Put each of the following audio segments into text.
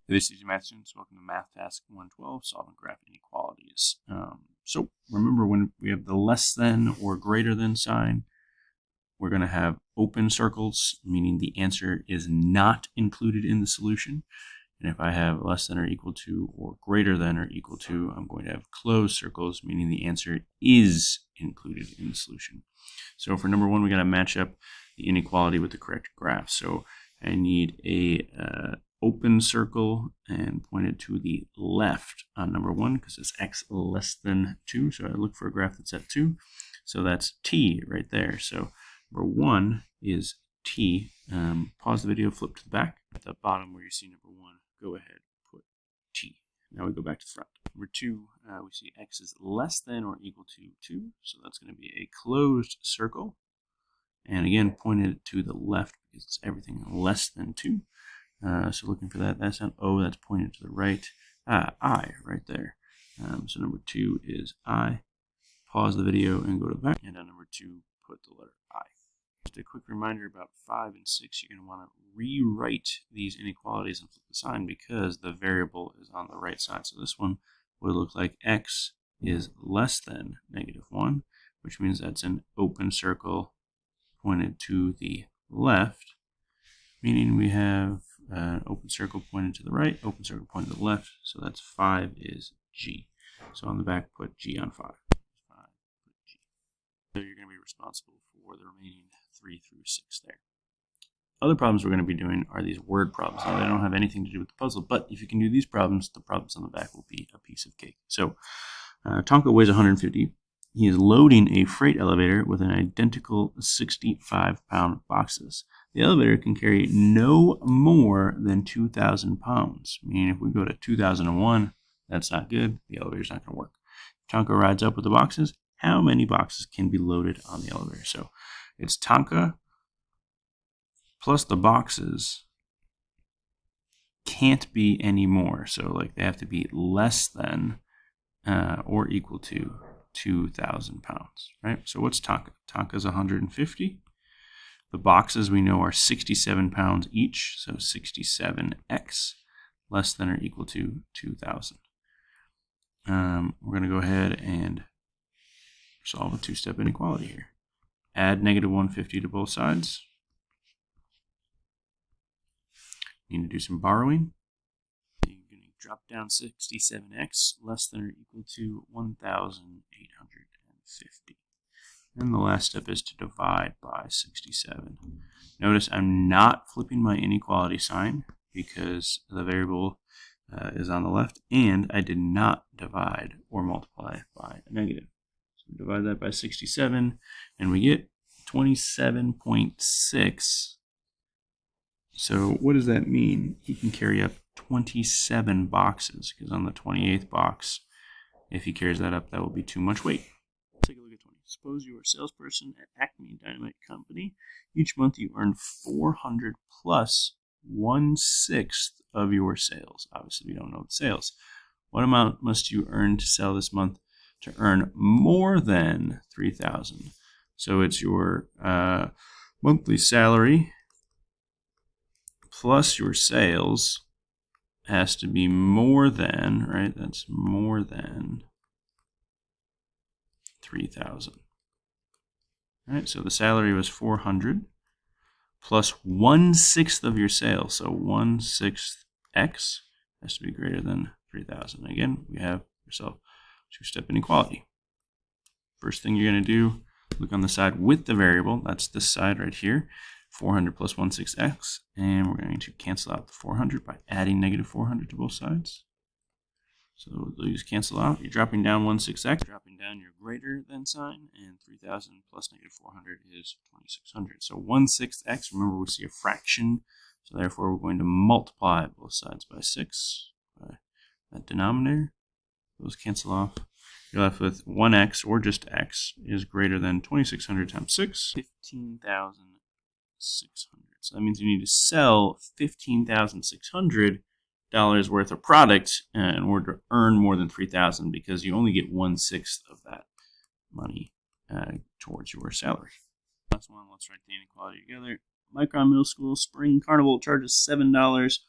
This is Math students. Welcome to Math Task 112, Solving Graph Inequalities. So remember, when we have the less than or greater than sign, we're going to have open circles, meaning the answer is not included in the solution. And if I have less than or equal to or greater than or equal to, I'm going to have closed circles, meaning the answer is included in the solution. So for number one, we got to match up the inequality with the correct graph. So I need a open circle and point it to the left on number one because it's x less than 2. So I look for a graph that's at 2. So that's t right there. So number one is t. Pause the video, flip to the back. At the bottom where you see number one, go ahead, put t. Now we go back to the front. Number two, we see x is less than or equal to 2. So that's going to be a closed circle. And again, point it to the left because it's everything less than 2. So looking for that, that's not O, that's pointed to the right. I right there. So number 2 is I. Pause the video and go to the back. And on number 2, put the letter I. Just a quick reminder about 5 and 6, you're going to want to rewrite these inequalities and flip the sign because the variable is on the right side. So this one would look like x is less than -1, which means that's an open circle pointed to the left, meaning we have an open circle pointed to the right, open circle pointed to the left, so that's 5 is G. So on the back, put G on 5. 5, put G. So you're going to be responsible for the remaining 3 through 6 there. Other problems we're going to be doing are these word problems. Now, they don't have anything to do with the puzzle, but if you can do these problems, the problems on the back will be a piece of cake. So Tonka weighs 150. He is loading a freight elevator with an identical 65-pound boxes. The elevator can carry no more than 2,000 pounds, meaning if we go to 2001, that's not good. The elevator's not going to work. Tonka rides up with the boxes. How many boxes can be loaded on the elevator? So it's Tonka plus the boxes can't be any more. So like they have to be less than or equal to 2,000 pounds, right? So what's Tonka? Tonka is 150. The boxes we know are 67 pounds each, so 67x less than or equal to 2,000. We're going to go ahead and solve a two-step inequality here. Add -150 to both sides. Need to do some borrowing. Drop down 67x less than or equal to 1,850. And the last step is to divide by 67. Notice I'm not flipping my inequality sign because the variable is on the left, and I did not divide or multiply by a negative. So we divide that by 67, and we get 27.6. So what does that mean? He can carry up 27 boxes, because on the 28th box, if he carries that up, that will be too much weight. Let's take a look at 20. Suppose you are a salesperson at Acme Dynamite Company. Each month you earn 400 plus 1/6 of your sales. Obviously, we don't know the sales. What amount must you earn to sell this month to earn more than 3,000? So it's your monthly salary plus your sales has to be more than, right? That's more than 3,000. All right, so the salary was 400 plus 1/6 of your sales. So 1/6 x has to be greater than 3,000. Again, we have yourself two-step inequality. First thing you're going to do, look on the side with the variable. That's this side right here. 400 plus 1/6 x, and we're going to cancel out the 400 by adding -400 to both sides. So these cancel out. You're dropping down 1/6 x, dropping down your greater than sign, and 3,000 plus -400 is 2,600. So 1/6 x, remember we see a fraction, so therefore we're going to multiply both sides by 6 by that denominator. Those cancel off. You're left with 1x, or just x, is greater than 2,600 times 6, 15,600. So that means you need to sell $15,600 worth of product in order to earn more than 3,000 because you only get 1/6 of that money towards your salary. Last one, let's write the inequality together. Micron Middle School Spring Carnival charges $7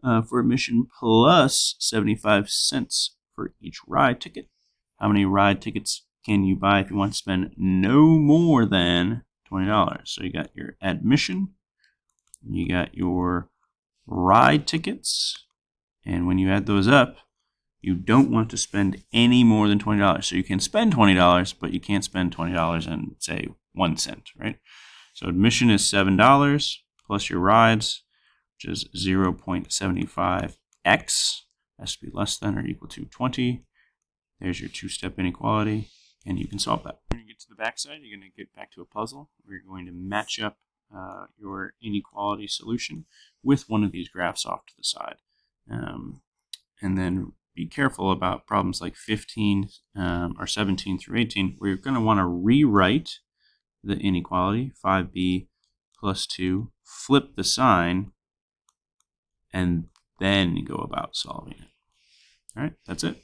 for admission plus 75 cents for each ride ticket. How many ride tickets can you buy if you want to spend no more than $20? So you got your admission, you got your ride tickets, and when you add those up, you don't want to spend any more than $20. So you can spend $20, but you can't spend $20 and say 1 cent, right? So admission is $7 plus your rides, which is 0.75x. Has to be less than or equal to 20. There's your two-step inequality, and you can solve that. When you get to the back side, you're going to get back to a puzzle. We're going to match up your inequality solution with one of these graphs off to the side. And then be careful about problems like 15 or 17 through 18, where you're going to want to rewrite the inequality, 5b plus 2, flip the sign, and then go about solving it. All right, that's it.